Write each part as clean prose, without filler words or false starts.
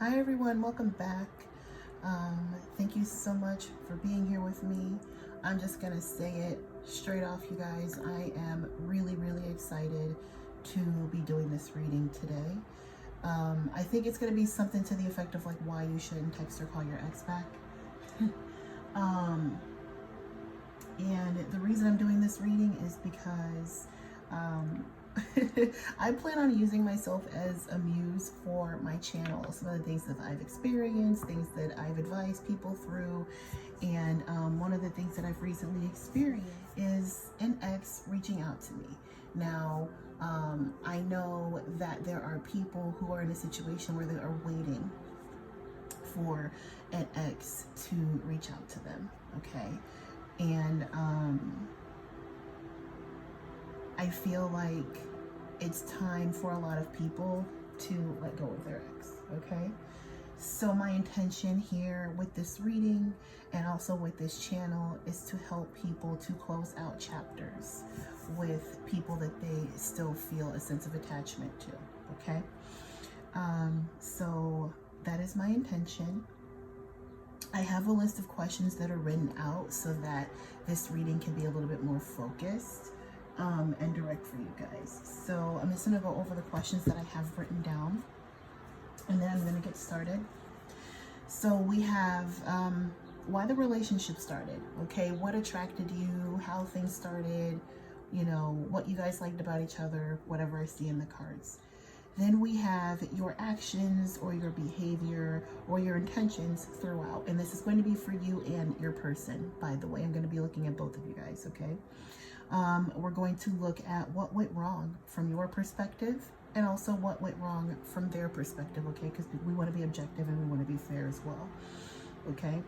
Hi everyone, welcome back. Thank you so much for being here with me. I'm just gonna say it straight off, you guys. I am really excited to be doing this reading today. I think it's gonna be something to the effect of like why you shouldn't text or call your ex back. And the reason I'm doing this reading is because I plan on using myself as a muse for my channel. Some of the things that I've experienced, things that I've advised people through, and one of the things that I've recently experienced is an ex reaching out to me. Now, I know that there are people who are in a situation where they are waiting for an ex to reach out to them, okay? And I feel like it's time for a lot of people to let go of their ex, okay? So my intention here with this reading and also with this channel is to help people to close out chapters with people that they still feel a sense of attachment to, okay? So that is my intention. I have a list of questions that are written out so that this reading can be a little bit more focused and direct for you guys. So I'm just gonna go over the questions that I have written down, and then I'm gonna get started. So we have why the relationship started, okay? What attracted you, how things started, you know, what you guys liked about each other, whatever I see in the cards. Then we have your actions or your behavior or your intentions throughout. And this is going to be for you and your person, by the way. I'm going to be looking at both of you guys, okay? We're going to look at what went wrong from your perspective and also what went wrong from their perspective, okay? Because we want to be objective and we want to be fair as well, okay?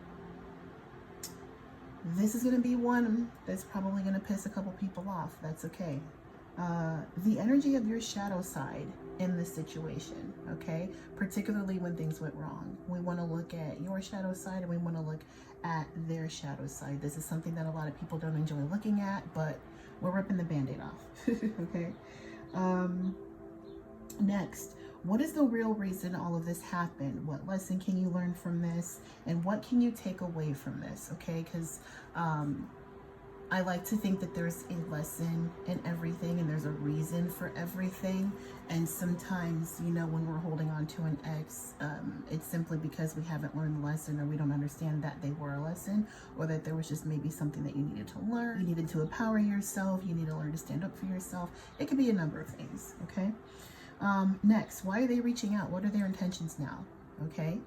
This is going to be one that's probably going to piss a couple people off. That's okay. The energy of your shadow side in this situation, okay? Particularly when things went wrong. We want to look at your shadow side and we want to look at their shadow side. This is something that a lot of people don't enjoy looking at, but we're ripping the band-aid off, okay? Next, what is the real reason all of this happened? What lesson can you learn from this? And what can you take away from this, okay? Because I like to think that there's a lesson in everything and there's a reason for everything. And sometimes, you know, when we're holding on to an ex, it's simply because we haven't learned the lesson or we don't understand that they were a lesson, or that there was just maybe something that you needed to learn. You needed to empower yourself. You need to learn to stand up for yourself. It could be a number of things, okay? Next, why are they reaching out? What are their intentions now, okay?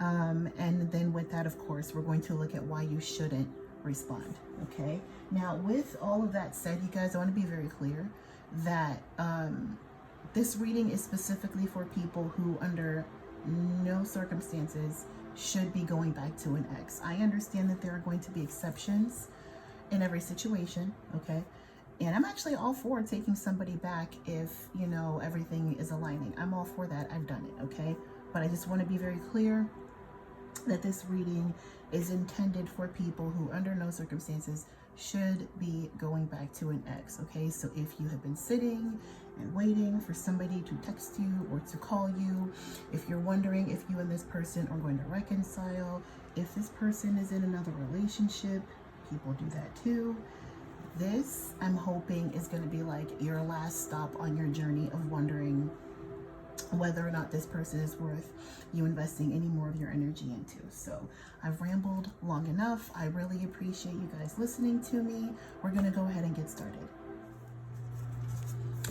And then with that, of course, we're going to look at why you shouldn't respond, okay? Now, with all of that said, you guys, I want to be very clear that this reading is specifically for people who under no circumstances should be going back to an ex. I understand that there are going to be exceptions in every situation, okay? And I'm actually all for taking somebody back if, you know, everything is aligning. I'm all for that. I've done it, okay? But I just want to be very clear that this reading is intended for people who under no circumstances should be going back to an ex, okay? So if you have been sitting and waiting for somebody to text you or to call you, if you're wondering if you and this person are going to reconcile, if this person is in another relationship, people do that too. This, I'm hoping, is going to be like your last stop on your journey of wondering whether or not this person is worth you investing any more of your energy into. So I've rambled long enough. I really appreciate you guys listening to me. We're going to go ahead and get started.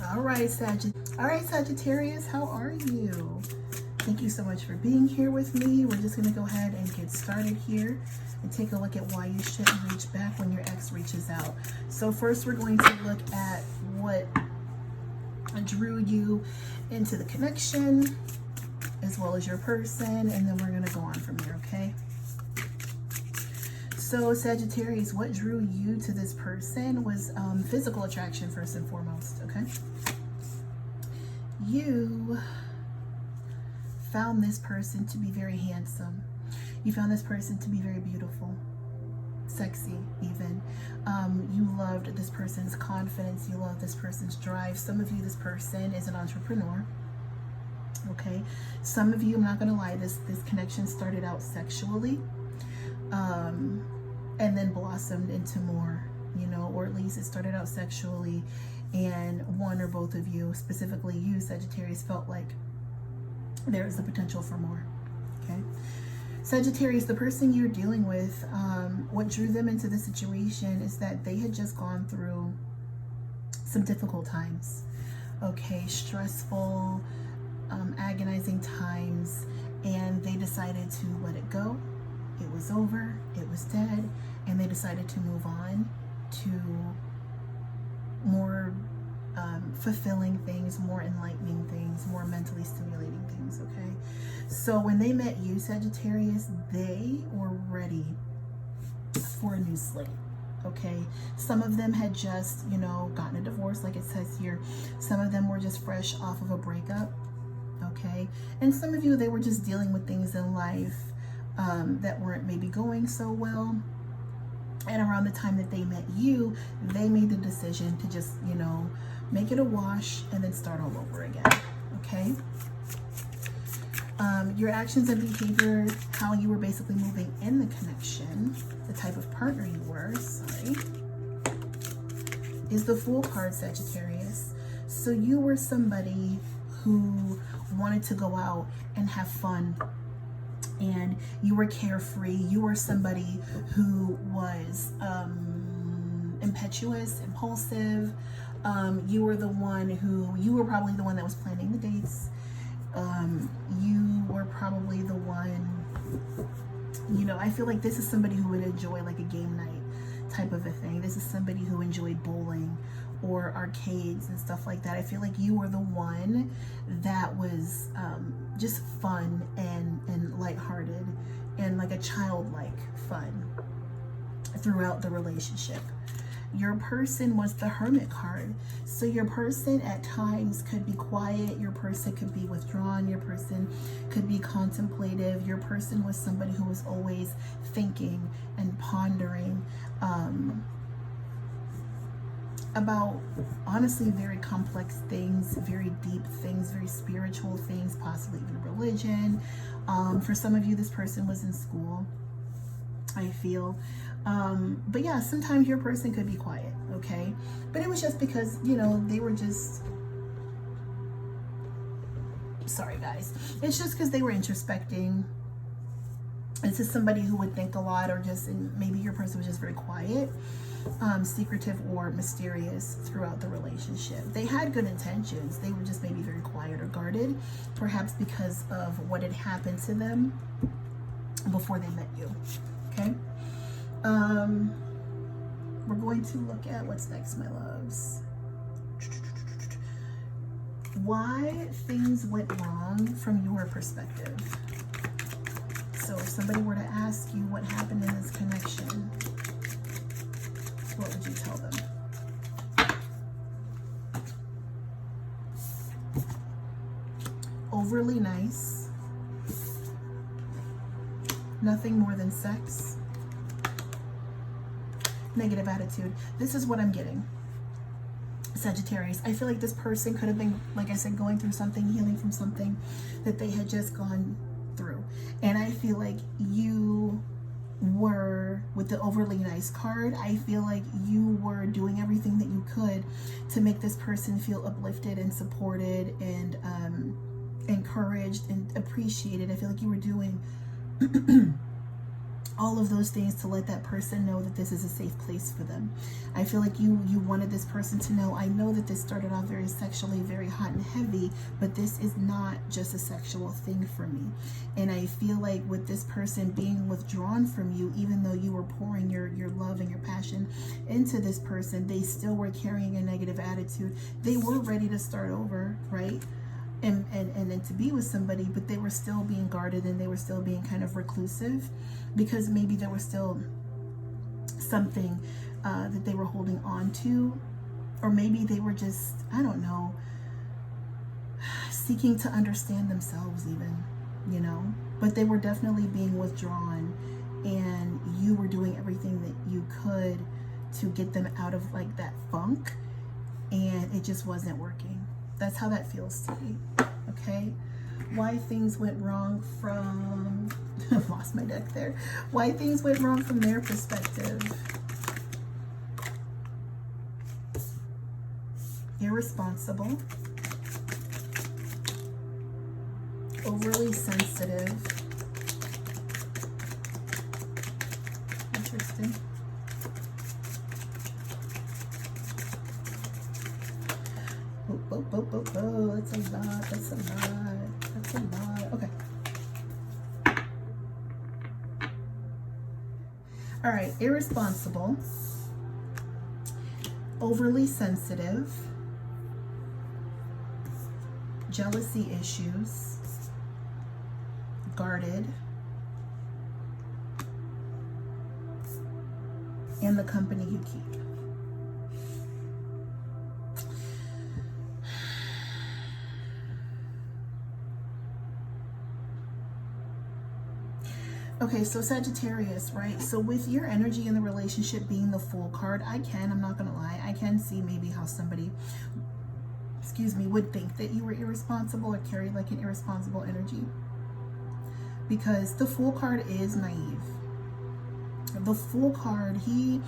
All right, Sagittarius, how are you? Thank you so much for being here with me. We're just going to go ahead and get started here and take a look at why you shouldn't reach back when your ex reaches out. So first, we're going to look at what drew you into the connection, as well as your person, and then we're going to go on from here, okay? So Sagittarius, what drew you to this person was physical attraction first and foremost, okay? You found this person to be very handsome. You found this person to be very beautiful, sexy even. You loved this person's confidence. You loved this person's drive. Some of you, this person is an entrepreneur. Okay, some of you, I'm not gonna lie, this connection started out sexually, and then blossomed into more, you know, or at least it started out sexually, and one or both of you, specifically you, Sagittarius, felt like there is the potential for more. Okay, Sagittarius, the person you're dealing with, what drew them into the situation is that they had just gone through some difficult times. Okay, stressful, agonizing times, and they decided to let it go. It was over, it was dead, and they decided to move on to more fulfilling things, more enlightening things, more mentally stimulating things. Okay, so when they met you, Sagittarius, they were ready for a new slate. Okay, some of them had just, you know, gotten a divorce, like it says here. Some of them were just fresh off of a breakup. Okay, and some of you, they were just dealing with things in life that weren't maybe going so well. And around the time that they met you, they made the decision to just, you know, make it a wash and then start all over again. Okay, your actions and behavior, how you were basically moving in the connection, the type of partner you were, sorry, is the Fool card, Sagittarius. So you were somebody who wanted to go out and have fun, and you were carefree. You were somebody who was impetuous, impulsive. You were probably the one that was planning the dates. You were probably the one, you know, I feel like this is somebody who would enjoy like a game night type of a thing. This is somebody who enjoyed bowling or arcades and stuff like that. I feel like you were the one that was just fun and lighthearted and like a childlike fun throughout the relationship. Your person was the Hermit card. So your person at times could be quiet. Your person could be withdrawn. Your person could be contemplative. Your person was somebody who was always thinking and pondering about, honestly, very complex things, very deep things, very spiritual things, possibly even religion. For some of you, this person was in school, I feel. But yeah, sometimes your person could be quiet, okay? But it was just because, you know, they were just, sorry guys, it's just because they were introspecting. This is somebody who would think a lot, or just, and maybe your person was just very quiet, secretive or mysterious throughout the relationship. They had good intentions. They were just maybe very quiet or guarded, perhaps because of what had happened to them before they met you, okay? We're going to look at what's next, my loves. Why things went wrong from your perspective. So if somebody were to ask you what happened in this connection, what would you tell them? Overly nice. Nothing more than sex. Negative attitude. This is what I'm getting, Sagittarius. I feel like this person could have been, like I said, going through something, healing from something that they had just gone through. And I feel like you were, with the overly nice card, I feel like you were doing everything that you could to make this person feel uplifted and supported and encouraged and appreciated. I feel like you were doing all of those things to let that person know that this is a safe place for them. I feel like you wanted this person to know, I know that this started off very sexually, very hot and heavy, but this is not just a sexual thing for me. And I feel like with this person being withdrawn from you, even though you were pouring your love and your passion into this person, they still were carrying a negative attitude. They were ready to start over, right? And then to be with somebody, but they were still being guarded and they were still being kind of reclusive, because maybe there was still something that they were holding on to, or maybe they were just, I don't know, seeking to understand themselves even, you know, but they were definitely being withdrawn, and you were doing everything that you could to get them out of like that funk, and it just wasn't working. That's how that feels to me, okay? why things went wrong from, lost my deck there, why things went wrong from their perspective. Irresponsible, overly sensitive. Interesting. Oh, that's a lot, that's a lot, that's a lot. Okay. All right, irresponsible, overly sensitive, jealousy issues, guarded, and the company you keep. Okay, so Sagittarius, right? So with your energy in the relationship being the Fool card, I'm not gonna lie, I can see maybe how somebody, excuse me, would think that you were irresponsible or carried like an irresponsible energy. Because the Fool card is naive. The Fool card, he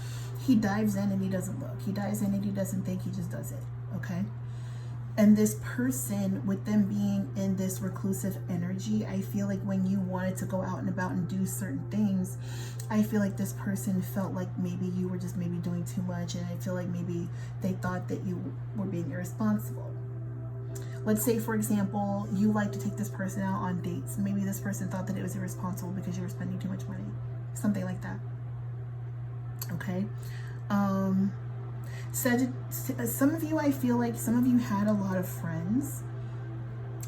dives in and he doesn't look. He dives in and he doesn't think, he just does it, okay? And this person, with them being in this reclusive energy, I feel like when you wanted to go out and about and do certain things, I feel like this person felt like maybe you were just maybe doing too much, and I feel like maybe they thought that you were being irresponsible. Let's say, for example, you like to take this person out on dates. Maybe this person thought that it was irresponsible because you were spending too much money. Something like that. Okay? Some of you, I feel like some of you had a lot of friends,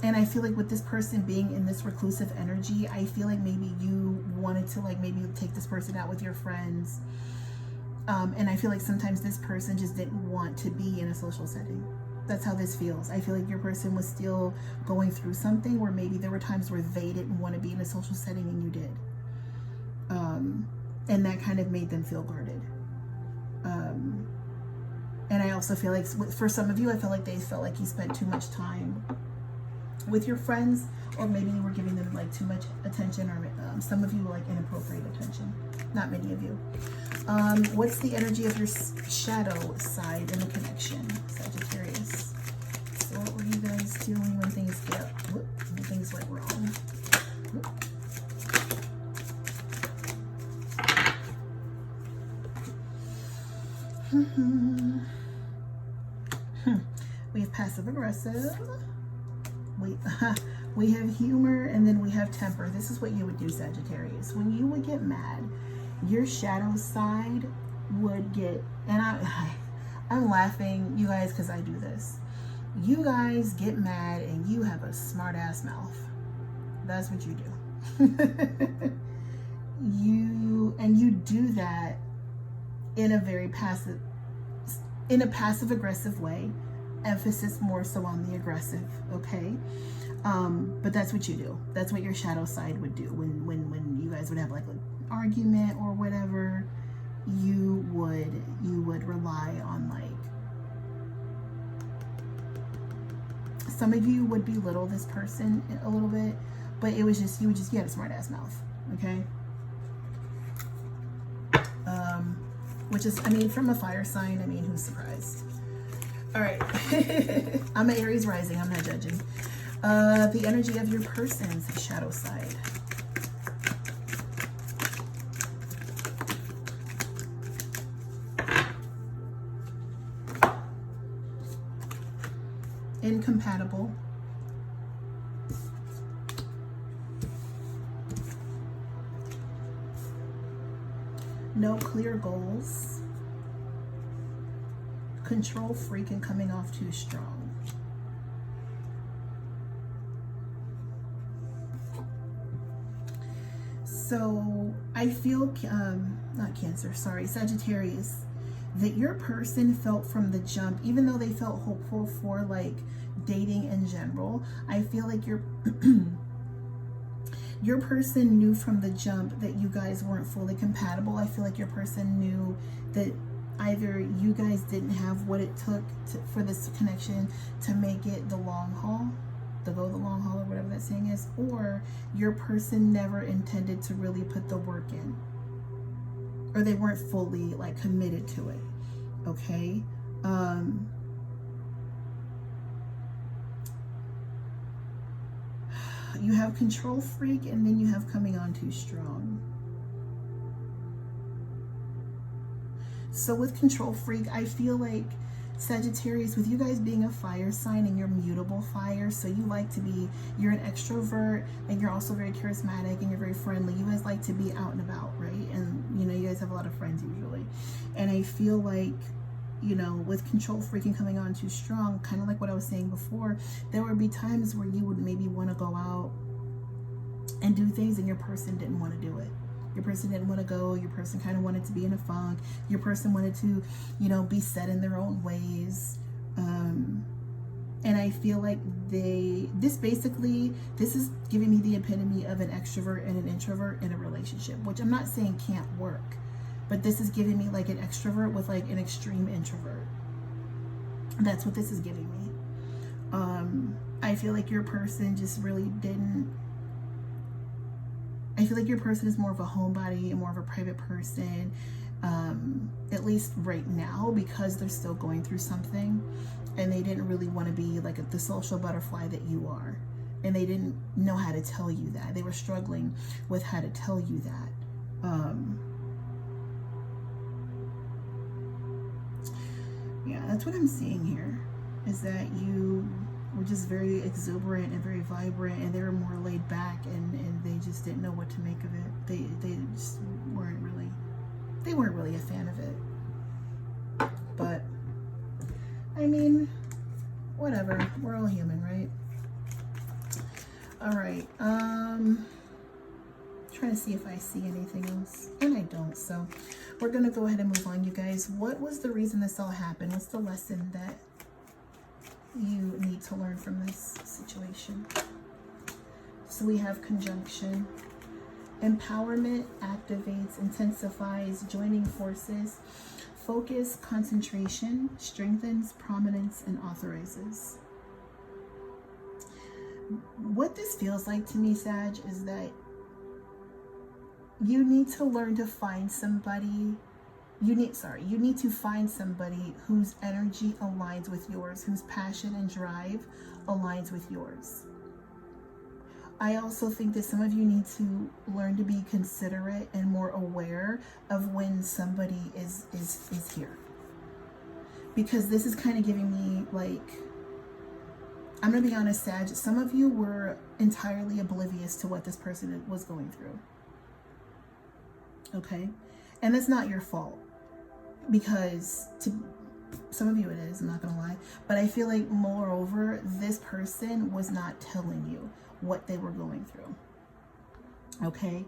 and I feel like with this person being in this reclusive energy, I feel like maybe you wanted to like maybe take this person out with your friends, and I feel like sometimes this person just didn't want to be in a social setting. That's how this feels. I feel like your person was still going through something where maybe there were times where they didn't want to be in a social setting and you did, and that kind of made them feel guarded. And I also feel like for some of you, I feel like they felt like you spent too much time with your friends, or maybe you were giving them like too much attention, or some of you like inappropriate attention. Not many of you. What's the energy of your shadow side in the connection, Sagittarius? So what were you guys doing when things went wrong? Whoop. We have passive aggressive, we have humor, and then we have temper. This is what you would do, Sagittarius. When you would get mad, your shadow side would get, and I'm laughing, you guys, because I do this. You guys get mad and you have a smart ass mouth. That's what you do. you do that in a very passive aggressive way, emphasis more so on the aggressive, okay? But that's what you do. That's what your shadow side would do when you guys would have like an argument or whatever. You would rely on like, some of you would belittle this person a little bit, but it was just you had a smart ass mouth, okay? Which is, I mean, from a fire sign, I mean, who's surprised? All right. I'm an Aries rising. I'm not judging. The energy of your person's shadow side. Incompatible. No clear goals. Control freak and coming off too strong. So I feel, not Cancer, sorry, Sagittarius, that your person felt from the jump, even though they felt hopeful for like dating in general, I feel like your person knew from the jump that you guys weren't fully compatible. I feel like your person knew that either you guys didn't have what it took for this connection to make it the long haul. to go the long haul, or whatever that saying is, or your person never intended to really put the work in, or they weren't fully like committed to it. Okay. You have control freak, and then you have coming on too strong. So with control freak, I feel like Sagittarius, with you guys being a fire sign and you're mutable fire, so you like to be, you're an extrovert, and you're also very charismatic, and you're very friendly. You guys like to be out and about, right? And you know, you guys have a lot of friends usually. And I feel like, you know, with control freaking coming on too strong, kind of like what I was saying before, there would be times where you would maybe want to go out and do things and your person didn't want to do it. Your person didn't want to go. Your person kind of wanted to be in a funk. Your person wanted to, you know, be set in their own ways. And I feel like this is giving me the epitome of an extrovert and an introvert in a relationship, which I'm not saying can't work, but this is giving me like an extrovert with like an extreme introvert. That's what this is giving me. I feel like your person just really didn't, I feel like your person is more of a homebody and more of a private person, at least right now, because they're still going through something, and they didn't really want to be like the social butterfly that you are, and they didn't know how to tell you that. They were struggling with how to tell you that. Yeah, that's what I'm seeing here, is that you were just very exuberant and very vibrant, and they were more laid back, and they just didn't know what to make of it. They just weren't really a fan of it. But I mean, whatever, we're all human, right? All right, trying to see if I see anything else, and I don't, so we're gonna go ahead and move on. You guys, what was the reason this all happened? What's the lesson that you need to learn from this situation? So we have conjunction. Empowerment activates, intensifies, joining forces, focus, concentration, strengthens, prominence, and authorizes. What this feels like to me, Sag, is that you need to learn to find somebody. You need to find somebody whose energy aligns with yours, whose passion and drive aligns with yours. I also think that some of you need to learn to be considerate and more aware of when somebody is here. Because this is kind of giving me like, I'm going to be honest, Sag, some of you were entirely oblivious to what this person was going through. Okay? And that's not your fault. Because to some of you it is, I'm not gonna lie, but I feel like moreover, this person was not telling you what they were going through. Okay,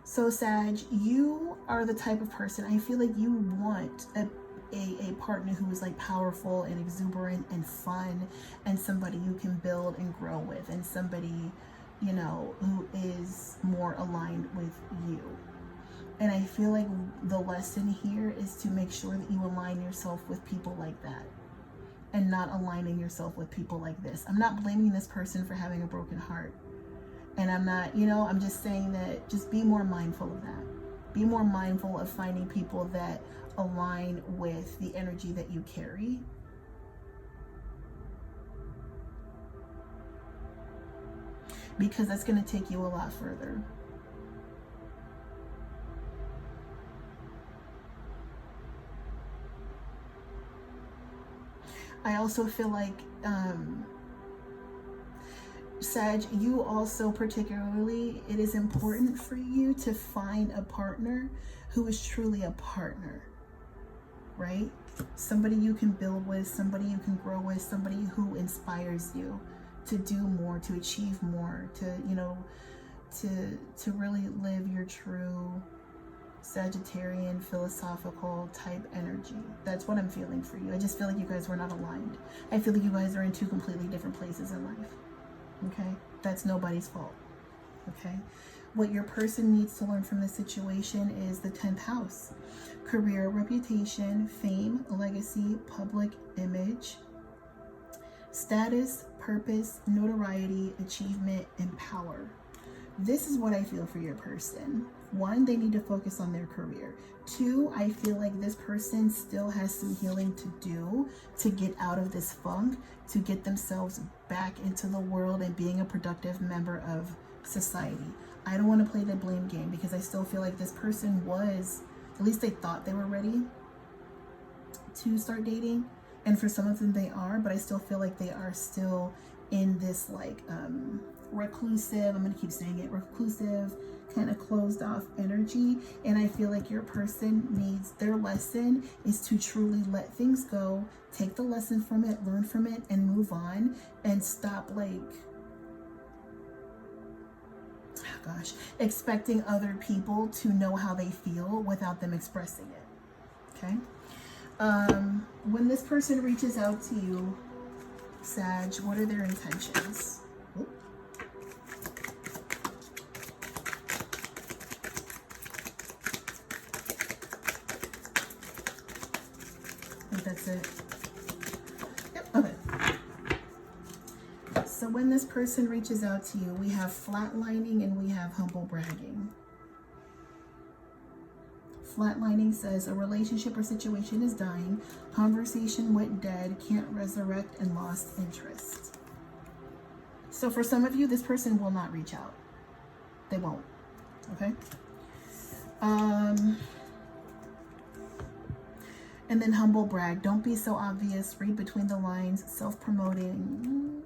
so Sag, you are the type of person, I feel like you want a partner who is like powerful and exuberant and fun, and somebody you can build and grow with, and somebody, you know, who is more aligned with you. And I feel like the lesson here is to make sure that you align yourself with people like that, and not aligning yourself with people like this. I'm not blaming this person for having a broken heart. And I'm not, you know, I'm just saying that just be more mindful of that. Be more mindful of finding people that align with the energy that you carry. Because that's going to take you a lot further. I also feel like, Sag, you also particularly, it is important for you to find a partner who is truly a partner, right? Somebody you can build with, somebody you can grow with, somebody who inspires you to do more, to achieve more, to, you know, to really live your true Sagittarian philosophical type energy. That's what I'm feeling for you. I just feel like you guys were not aligned. I feel like you guys are in two completely different places in life. Okay, that's nobody's fault. Okay, what your person needs to learn from this situation is the 10th house: career, reputation, fame, legacy, public image, status, purpose, notoriety, achievement, and power. This is what I feel for your person. 1, they need to focus on their career. 2, I feel like this person still has some healing to do to get out of this funk, to get themselves back into the world and being a productive member of society. I don't want to play the blame game because I still feel like this person was, at least they thought they were ready to start dating. And for some of them they are, but I still feel like they are still in this like reclusive, I'm going to keep saying it, reclusive, kind of closed off energy. And I feel like your person needs, their lesson is to truly let things go, take the lesson from it, learn from it, and move on, and stop like, oh gosh, expecting other people to know how they feel without them expressing it. Okay. When this person reaches out to you, Sag, what are their intentions? Oop. I think that's it. Yep, okay. So when this person reaches out to you, we have flatlining and we have humble bragging. Flatlining says a relationship or situation is dying, conversation went dead, can't resurrect, and lost interest. So for some of you, this person will not reach out. They won't. Okay. And then humble brag. Don't be so obvious. Read between the lines. Self-promoting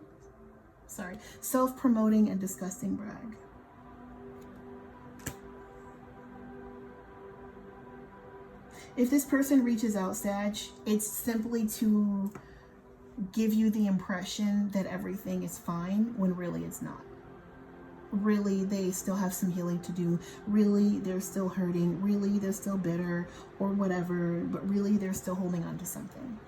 and disgusting brag. If this person reaches out, Sag, it's simply to give you the impression that everything is fine when really it's not. Really, they still have some healing to do. Really, they're still hurting. Really, they're still bitter or whatever, but really they're still holding on to something.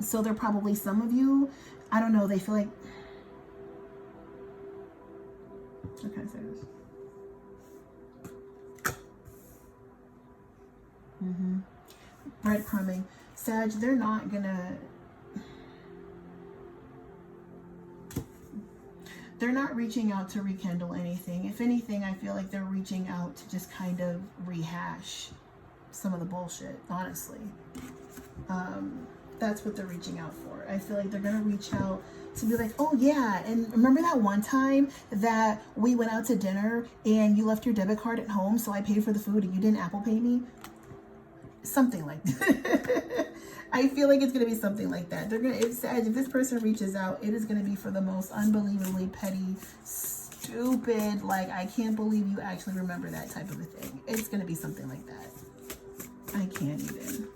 So they're probably, some of you, I don't know, they feel like, how can I say this? Breadcrumbing. Sag, they're not reaching out to rekindle anything. If anything, I feel like they're reaching out to just kind of rehash some of the bullshit, honestly. That's what they're reaching out for. I feel like they're going to reach out to be like, oh yeah, and remember that one time that we went out to dinner and you left your debit card at home, so I paid for the food and you didn't Apple Pay me? Something like that. I feel like it's going to be something like that. They're going to, if this person reaches out, it is going to be for the most unbelievably petty, stupid, like, I can't believe you actually remember that type of a thing. It's going to be something like that. I can't even.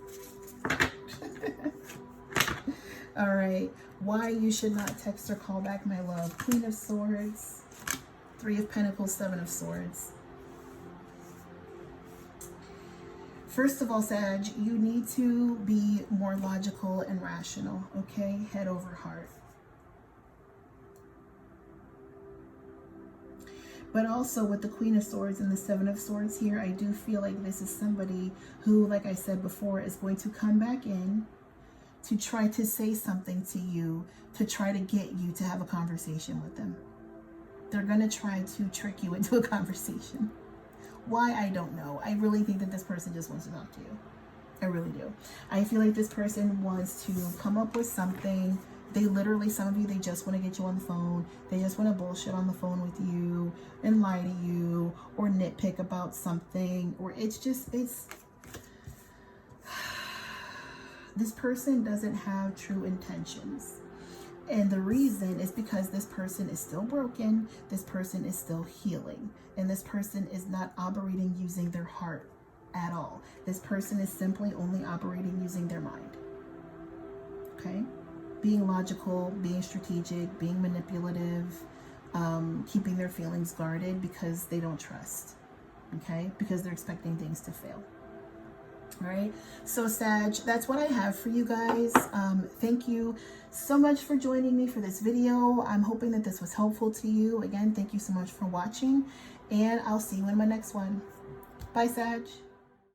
All right. Why you should not text or call back, my love. Queen of Swords, 3 of Pentacles, 7 of Swords. First of all, Sag, you need to be more logical and rational, okay? Head over heart. But also with the Queen of Swords and the 7 of Swords here, I do feel like this is somebody who, like I said before, is going to come back in to try to say something to you, to try to get you to have a conversation with them. They're going to try to trick you into a conversation. Why, I don't know. I really think that this person just wants to talk to you. I really do. I feel like this person wants to come up with something. They literally, some of you, they just want to get you on the phone. They just want to bullshit on the phone with you and lie to you or nitpick about something. Or it's just, this person doesn't have true intentions. And the reason is because this person is still broken. This person is still healing. And this person is not operating using their heart at all. This person is simply only operating using their mind. Okay? Being logical, being strategic, being manipulative, keeping their feelings guarded because they don't trust. Okay? Because they're expecting things to fail. All right, so Sag, that's what I have for you guys. Thank you so much for joining me for this video. I'm hoping that this was helpful to you. Again, thank you so much for watching, and I'll see you in my next one. Bye, Sag.